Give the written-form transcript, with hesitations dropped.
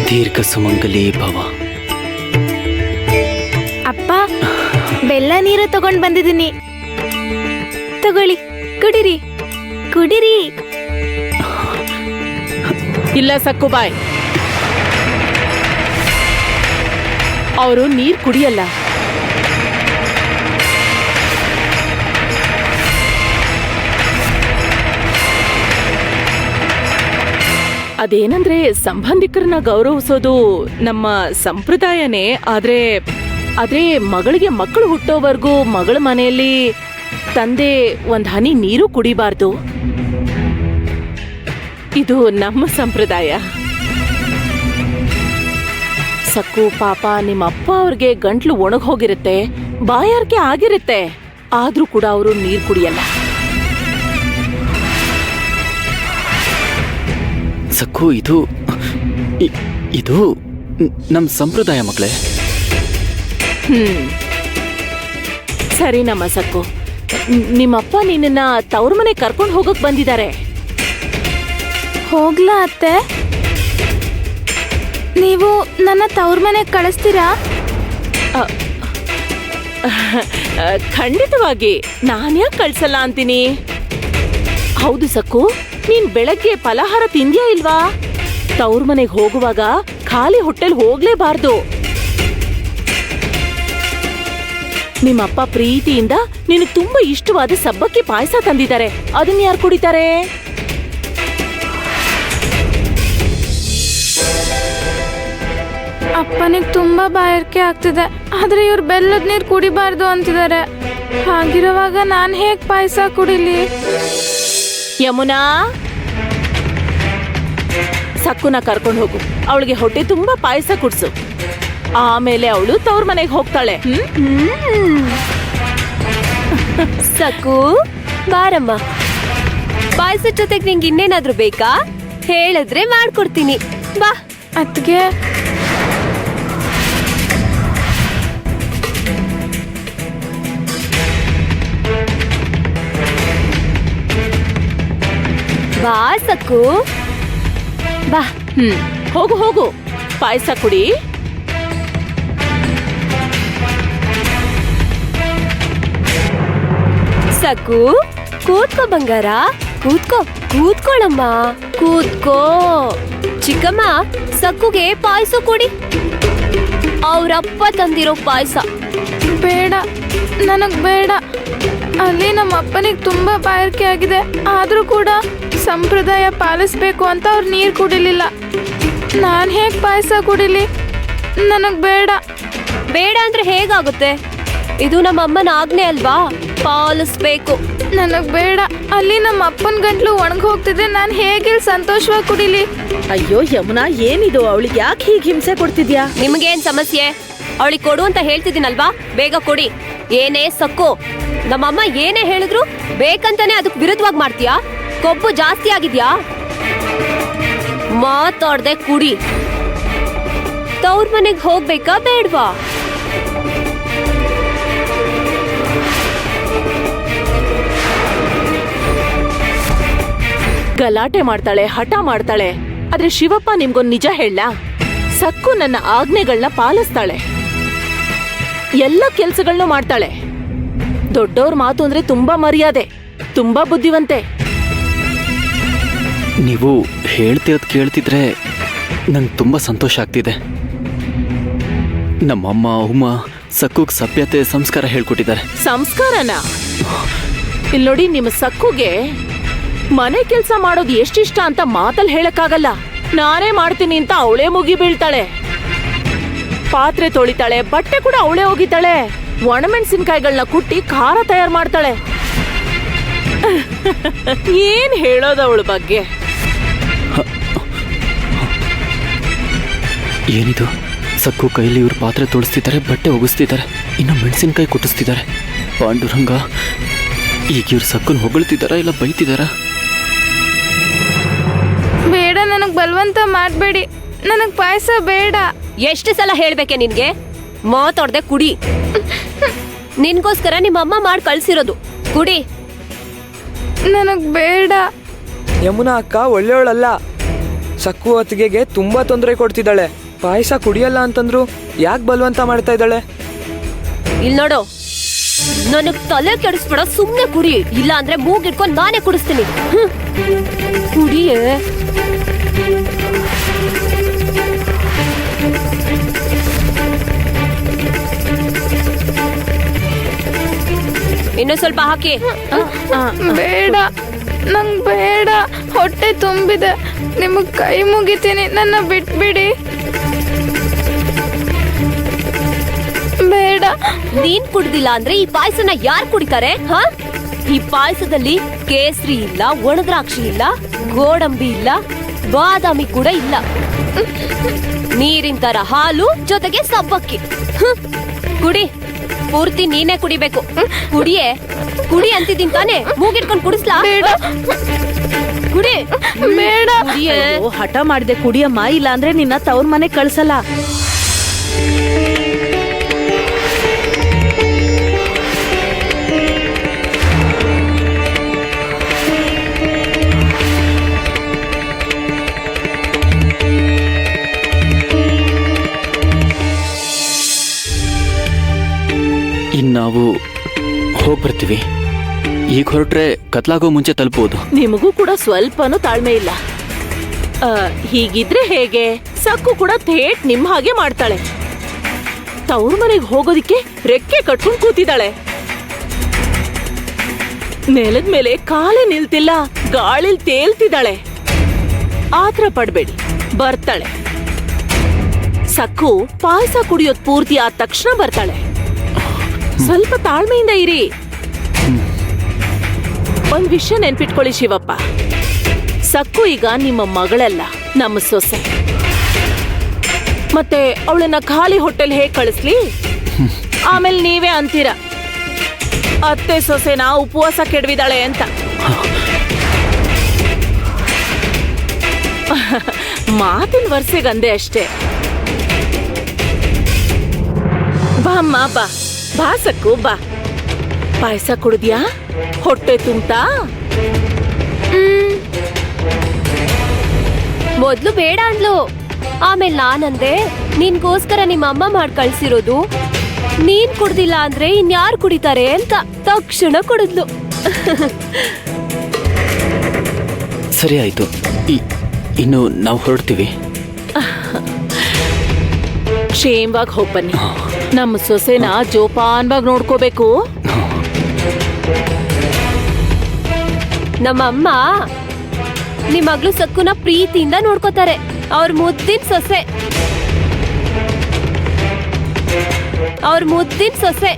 ದೀರ್ಘ ಸುಮಂಗಲಿ ಭವ. ಅಪ್ಪ, ಬೆಲ್ಲ ನೀರು ತಗೊಂಡ್ ಬಂದಿದ್ದೀನಿ, ತಗೊಳ್ಳಿ, ಕುಡಿರಿ ಕುಡಿರಿ. ಇಲ್ಲ ಸಕ್ಕುಬಾಯ್, ಅವರು ನೀರ್ ಕುಡಿಯಲ್ಲ. ಅದೇನಂದ್ರೆ ಸಂಬಂಧಿಕರನ್ನ ಗೌರವಿಸೋದು ನಮ್ಮ ಸಂಪ್ರದಾಯನೇ. ಆದ್ರೆ ಮಗಳಿಗೆ ಮಕ್ಕಳು ಹುಟ್ಟೋವರೆಗೂ ಮಗಳ ಮನೆಯಲ್ಲಿ ತಂದೆ ಒಂದ್ ಹನಿ ನೀರು ಕುಡಿಬಾರ್ದು. ಇದು ನಮ್ಮ ಸಂಪ್ರದಾಯ. ಸಕ್ಕು ಪಾಪ, ನಿಮ್ಮಪ್ಪ ಅವ್ರಿಗೆ ಗಂಟ್ಲು ಒಣಗ್ ಹೋಗಿರುತ್ತೆ, ಬಾಯಾರಿಕೆ ಆಗಿರುತ್ತೆ, ಆದ್ರೂ ಕೂಡ ಅವರು ನೀರ್ ಕುಡಿಯಲ್ಲ. ಸಕ್ಕು, ಇದು ನಮ್ ಸಂಪ್ರದಾಯ ಮಕ್ಕಳೇ. ಸರಿ ನಮ್ಮ ಸಕ್ಕು, ನಿಮ್ಮಪ್ಪ ನಿನ್ನ ತವ್ರ ಮನೆ ಕರ್ಕೊಂಡು ಹೋಗಕ್ ಬಂದಿದ್ದಾರೆ. ಹೋಗ್ಲಾ ಅತ್ತೆ? ನೀವು ನನ್ನ ತವ್ರ ಮನೆಗೆ ಕಳಿಸ್ತೀರಾ? ಖಂಡಿತವಾಗಿ, ನಾನ್ಯಾಕೆ ಕಳ್ಸಲ್ಲ ಅಂತೀನಿ. ಹೌದು ಸಕ್ಕು, ನೀನ್ ಬೆಳಗ್ಗೆ ಫಲಹಾರ ತಿಂದ್ಯಾ ಇಲ್ವಾ? ತವ್ರ ಮನೆಗೆ ಹೋಗುವಾಗ ಖಾಲಿ ಹೊಟ್ಟೆಲ್ ಹೋಗ್ಲೇಬಾರ್ದು. ನಿಮ್ಮಪ್ಪ ಪ್ರೀತಿಯಿಂದ ನಿನಗೆ ತುಂಬಾ ಇಷ್ಟವಾದ ಸಬ್ಬಕ್ಕಿ ಪಾಯಸ ತಂದಿದ್ದಾರೆ. ಅದನ್ನ ಯಾರು ಕುಡಿತಾರೆ? ಅಪ್ಪನಿಗೆ ತುಂಬಾ ಬಾಯಾರಿಕೆ ಆಗ್ತಿದೆ, ಆದ್ರೆ ಇವ್ರು ಬೆಲ್ಲದ ನೀರು ಕುಡಿಬಾರ್ದು ಅಂತಿದ್ದಾರೆ. ಹಾಗಿರುವಾಗ ನಾನ್ ಹೇಗ್ ಪಾಯಸ ಕುಡಿಲಿ? ಯಮುನಾ, ಸಕ್ಕುನ ಕರ್ಕೊಂಡು ಹೋಗು, ಅವಳಿಗೆ ಹೊಟ್ಟೆ ತುಂಬಾ ಪಾಯಸ ಕುಡ್ಸು. ಆಮೇಲೆ ಅವಳು ತವ್ರ ಮನೆಗೆ ಹೋಗ್ತಾಳೆ. ಸಕ್ಕು, ಬಾರಮ್ಮ. ಪಾಯಸದ ಜೊತೆಗೆ ನಿಂಗೆ ಇನ್ನೇನಾದ್ರೂ ಬೇಕಾ? ಹೇಳಿದ್ರೆ ಮಾಡ್ಕೊಡ್ತೀನಿ, ಬಾ. ಅತ್ಗೆ, ಬಾ ಸಕ್ಕು, ಬಾ. ಹೋಗು ಹೋಗು, ಪಾಯಸ ಕುಡಿ. ಸಕ್ಕು, ಕೂತ್ಕೋ ಬಂಗಾರ, ಕೂತ್ಕೊಳ್ಳಮ್ಮ, ಕೂತ್ಕೋ. ಚಿಕ್ಕಮ್ಮ, ಸಕ್ಕುಗೆ ಪಾಯಸ ಕೊಡಿ, ಅವ್ರಪ್ಪ ತಂದಿರೋ ಪಾಯಸ. ಬೇಡ, ನನಗ್ ಬೇಡ. ಅಲ್ಲಿ ನಮ್ಮ ಅಪ್ಪನಿಗೆ ತುಂಬಾ ಬಾಯಾರಿಕೆ ಆಗಿದೆ, ಆದ್ರೂ ಕೂಡ ಸಂಪ್ರದಾಯ ಪಾಲಿಸ್ಬೇಕು ಅಂತ ಅವ್ರು ನೀರು ಕುಡಿಲಿಲ್ಲ. ನಾನು ಹೇಗೆ ಪಾಯಸ ಕುಡಿಲಿ? ನನಗ್ ಬೇಡ. ಬೇಡ ಅಂದ್ರೆ ಹೇಗಾಗುತ್ತೆ? ಇದು ನಮ್ಮ ಅಮ್ಮನ ಆಜ್ಞೆ ಅಲ್ವಾ, ಪಾಲಿಸ್ಬೇಕು. ನನಗ್ ಬೇಡ. ಅಲ್ಲಿ ನಮ್ಮ ಅಪ್ಪನ ಗಂಟ್ಲು ಒಣಗಿ ಹೋಗ್ತಿದೆ, ನಾನು ಹೇಗೆ ಸಂತೋಷವಾಗಿ ಕುಡಿಲಿ? ಅಯ್ಯೋ ಯಮುನಾ, ಏನಿದು? ಅವಳಿಗೆ ಯಾಕೆ ಹೀಗೆ ಹಿಂಸೆ ಕೊಡ್ತಿದ್ಯಾ? ನಿಮ್ಗೇನ್ ಸಮಸ್ಯೆ? ಅವಳಿಗೆ ಕೊಡು ಅಂತ ಹೇಳ್ತಿದ್ದೀನಲ್ವಾ, ಬೇಗ ಕೊಡಿ. ಏನೇ ಸಕ್ಕು, ನಮ್ಮಮ್ಮ ಏನೇ ಹೇಳಿದ್ರು ಬೇಕಂತಾನೆ ಅದಕ್ಕೆ ವಿರುದ್ಧವಾಗಿ ಮಾಡ್ತೀಯಾ? ಕೊಬ್ಬು ಜಾಸ್ತಿ ಆಗಿದ್ಯಾ? ಮಾತಾಡ್ದೆ ಕುಡಿ. ತವ್ರ ಮನೆಗೆ ಹೋಗ್ಬೇಕಾ ಬೇಡ್ವಾ? ಗಲಾಟೆ ಮಾಡ್ತಾಳೆ, ಹಠ ಮಾಡ್ತಾಳೆ. ಆದ್ರೆ ಶಿವಪ್ಪ ನಿಮ್ಗೊಂದು ನಿಜ ಹೇಳ, ಸಕ್ಕು ನನ್ನ ಆಜ್ಞೆಗಳನ್ನ ಪಾಲಿಸ್ತಾಳೆ, ಎಲ್ಲ ಕೆಲ್ಸಗಳನ್ನೂ ಮಾಡ್ತಾಳೆ. ದೊಡ್ಡವ್ರ ಮಾತು ಅಂದ್ರೆ ತುಂಬಾ ಮರ್ಯಾದೆ, ತುಂಬಾ ಬುದ್ಧಿವಂತೆ. ನೀವು ಹೇಳ್ತಿರೋದು ಕೇಳ್ತಿದ್ರೆ ನಂಗೆ ತುಂಬ ಸಂತೋಷ ಆಗ್ತಿದೆ. ನಮ್ಮಮ್ಮ ಉಮ್ಮ ಸಕ್ಕುಗ್ ಸಭ್ಯತೆ ಸಂಸ್ಕಾರ ಹೇಳ್ಕೊಟ್ಟಿದ್ದಾರೆ. ಸಂಸ್ಕಾರನ? ಇಲ್ಲಿ ನೋಡಿ, ನಿಮ್ಮ ಸಕ್ಕುಗೆ ಮನೆ ಕೆಲಸ ಮಾಡೋದು ಎಷ್ಟಿಷ್ಟ ಅಂತ ಮಾತಲ್ಲಿ ಹೇಳಕ್ಕಾಗಲ್ಲ. ನಾನೇ ಮಾಡ್ತೀನಿ ಅಂತ ಅವಳೇ ಮುಗಿ ಬೀಳ್ತಾಳೆ. ಪಾತ್ರೆ ತೊಳಿತಾಳೆ, ಬಟ್ಟೆ ಕೂಡ ಅವಳೇ ಒಗಿತಾಳೆ, ಒಣಮೆಣಸಿನ್ಕಾಯಿಗಳನ್ನ ಕುಟ್ಟಿ ಖಾರ ತಯಾರು ಮಾಡ್ತಾಳೆ. ಏನ್ ಹೇಳೋದು ಅವಳ ಬಗ್ಗೆ? ಏನಿದು? ಸಕ್ಕು ಕೈಲಿ ಇವ್ರು ಪಾತ್ರೆ ತೊಳಿಸ್ತಿದ್ದಾರೆ, ಬಟ್ಟೆ ಒಗಿಸ್ತಿದ್ದಾರೆ, ಇನ್ನು ಮೆಣಸಿನ್ಕಾಯಿ ಕುಟ್ಟಿಸ್ತಿದ್ದಾರೆ. ಪಾಂಡುರಂಗ, ಈಗ ಇವ್ರು ಸಕ್ಕನ್ ಹೊಗಳ್ತಿದಾರ ಇಲ್ಲ ಬೈತಿದಾರ? ಬೇಡ, ನನಗ್ ಬಲವಂತ ಮಾಡಬೇಡಿ. ನನಗ್ ಪಾಯಸ ಬೇಡ. ಎಷ್ಟು ಸಲ ಹೇಳ್ಬೇಕೆ ನಿನ್ಗೆ? ಮಾತಾಡ್ದೆ ಕುಡಿ. ನಿನ್ಗೋಸ್ಕರ ನಿಮ್ಮಮ್ಮ ಮಾಡಿ ಕಳ್ಸಿರೋದು, ಕುಡಿ. ನನಗ್ ಬೇಡ. ಯಮುನಾ ಅಕ್ಕ ಒಳ್ಳೆಯವಳಲ್ಲ. ಸಕ್ಕು ಅತ್ತಿಗೆಗೆ ತುಂಬಾ ತೊಂದರೆ ಕೊಡ್ತಿದ್ದಾಳೆ. ಪಾಯಸ ಕುಡಿಯಲ್ಲ ಅಂತಂದ್ರು ಯಾಕೆ ಬಲವಂತ ಮಾಡ್ತಾ ಇದ್ದಾಳೆ? ಇಲ್ ನೋಡು, ನನಗ್ ತಲೆ ಕೆಡಿಸ್ಬೇಡ, ಸುಮ್ನೆ ಕುಡಿ. ಇಲ್ಲ ಅಂದ್ರೆ ಮೂಗಿಡ್ಕೊಂಡು ನಾನೇ ಕುಡಿಸ್ತೀನಿ. ಕುಡಿಯೇ. ಇನ್ನು ಸ್ವಲ್ಪ ಹಾಕಿ. ಬೇಡ, ನಂಗೆ ಬೇಡ, ಹೊಟ್ಟೆ ತುಂಬಿದೆ. ನಿಮಗೆ ಕೈ ಮುಗಿತೀನಿ, ನನ್ನ ಬಿಟ್ಬಿಡಿ. ಬೇಡ. ನೀನ್ ಕುಡ್ದಿಲ್ಲ ಅಂದ್ರೆ ಈ ಪಾಯಸನ ಯಾರು ಕುಡಿತಾರೆ? ಹ, ಈ ಪಾಯಸದಲ್ಲಿ ಕೇಸರಿ ಇಲ್ಲ, ಒಣದ್ರಾಕ್ಷಿ ಇಲ್ಲ, ಗೋಡಂಬಿ ಇಲ್ಲ, ಬಾದಾಮಿ ಕೂಡ ಇಲ್ಲ. ನೀರಿನ ತರ ಹಾಲು ಜೊತೆಗೆ ಸಬ್ಬಕ್ಕಿ. ಕುಡಿ, ಪೂರ್ತಿ ನೀನೇ ಕುಡಿಬೇಕು. ಕುಡಿಯೇ, ಕುಡಿ ಅಂತಿದ್ದೀನಿ ತಾನೆ. ಮೂಗಿಡ್ಕೊಂಡು ಕುಡಿಸ್ಲಾ? ಬೇಡ. ಕುಡಿ. ಬೇಡ. ಅಯ್ಯೋ, ಹಠ ಮಾಡಿದೆ ಕುಡಿಯಮ್ಮ, ಇಲ್ಲ ಅಂದ್ರೆ ನಿನ್ನ ತವ್ರ ಮನೆ ಕಳ್ಸಲ್ಲ. ಇನ್ನು ನಾವು ಹೋಗ್ಬರ್ತೀವಿ. ಈಗ ಹೊರಟ್ರೆ ಕತ್ಲಾಗೋ ಮುಂಚೆ ತಲುಪೋದು. ನಿಮಗೂ ಕೂಡ ಸ್ವಲ್ಪನೂ ತಾಳ್ಮೆ ಇಲ್ಲ. ಹೀಗಿದ್ರೆ ಹೇಗೆ? ಸಕ್ಕು ಕೂಡ ಥೇಟ್ ನಿಮ್ ಹಾಗೆ ಮಾಡ್ತಾಳೆ. ತವ್ರ ಮನೆಗೆ ಹೋಗೋದಿಕ್ಕೆ ರೆಕ್ಕೆ ಕಟ್ಕೊಂಡು ಕೂತಿದ್ದಾಳೆ. ನೆಲದ ಮೇಲೆ ಕಾಲೇ ನಿಲ್ತಿಲ್ಲ, ಗಾಳಿಲ್ ತೇಲ್ತಿದ್ದಾಳೆ. ಆತ್ರ ಪಡ್ಬೇಡಿ, ಬರ್ತಾಳೆ. ಸಕ್ಕು ಪಾಯಸ ಕುಡಿಯೋದ್ ಪೂರ್ತಿ ಆದ ತಕ್ಷಣ ಬರ್ತಾಳೆ. ಸ್ವಲ್ಪ ತಾಳ್ಮೆಯಿಂದ ಇರಿ. ಒಂದ್ ವಿಷಯ ನೆನ್ಪಿಟ್ಕೊಳ್ಳಿ ಶಿವಪ್ಪ, ಸಕ್ಕು ಈಗ ನಿಮ್ಮ ಮಗಳಲ್ಲ, ನಮ್ಮ ಸೊಸೆ. ಮತ್ತೆ ಅವಳನ್ನ ಖಾಲಿ ಹೊಟ್ಟೆಲ್ ಹೇಗ್ ಕಳಿಸ್ಲಿ? ಆಮೇಲೆ ನೀವೇ ಅಂತೀರ ಅತ್ತೆ ಸೊಸೆನ ಉಪವಾಸ ಕೆಡವಿದಾಳೆ ಅಂತ. ಮಾತಿನ ವರ್ಷಗಂದೆ ಅಷ್ಟೇ. ಬಾ ಅಮ್ಮ, ಬಾ ಬಾ ಸಕ್ಕು, ಬಾ. ಪಾಯಸ ಕುಡಿದ್ಯಾ? ಹೊಟ್ಟೆ ತುಂಬ್ತಾ? ಮೊದ್ಲು ಬೇಡ ಅಂದ್ಲು, ಆಮೇಲೆ ನಾನಂದೆ ನಿನ್ಗೋಸ್ಕರ ನಿಮ್ಮ ಅಮ್ಮ ಮಾಡಿ ಕಳ್ಸಿರೋದು, ನೀನ್ ಕುಡ್ದಿಲ್ಲ ಅಂದ್ರೆ ಇನ್ಯಾರು ಕುಡಿತಾರೆ ಅಂತ. ತಕ್ಷಣ ಕುಡಿದ್ಲು. ಸರಿ ಆಯ್ತು. ಇನ್ನು ನಾವು ಹೊರಡ್ತೀವಿ. ಕ್ಷೇಮವಾಗಿ ಹೋಗ್ಬನ್ನಿ. ನಮ್ಮ ಸೊಸೆನ ಜೋಪಾನ್ವಾಗಿ ನೋಡ್ಕೋಬೇಕು. ನಮ್ಮಮ್ಮ ನಿಮ್ ಮಗ್ಳು ಸಕ್ಕುನ ಪ್ರೀತಿಯಿಂದ ನೋಡ್ಕೋತಾರೆ. ಅವ್ರ ಮುದ್ದಿನ ಸೊಸೆ, ಅವ್ರ ಮುದ್ದಿನ ಸೊಸೆ.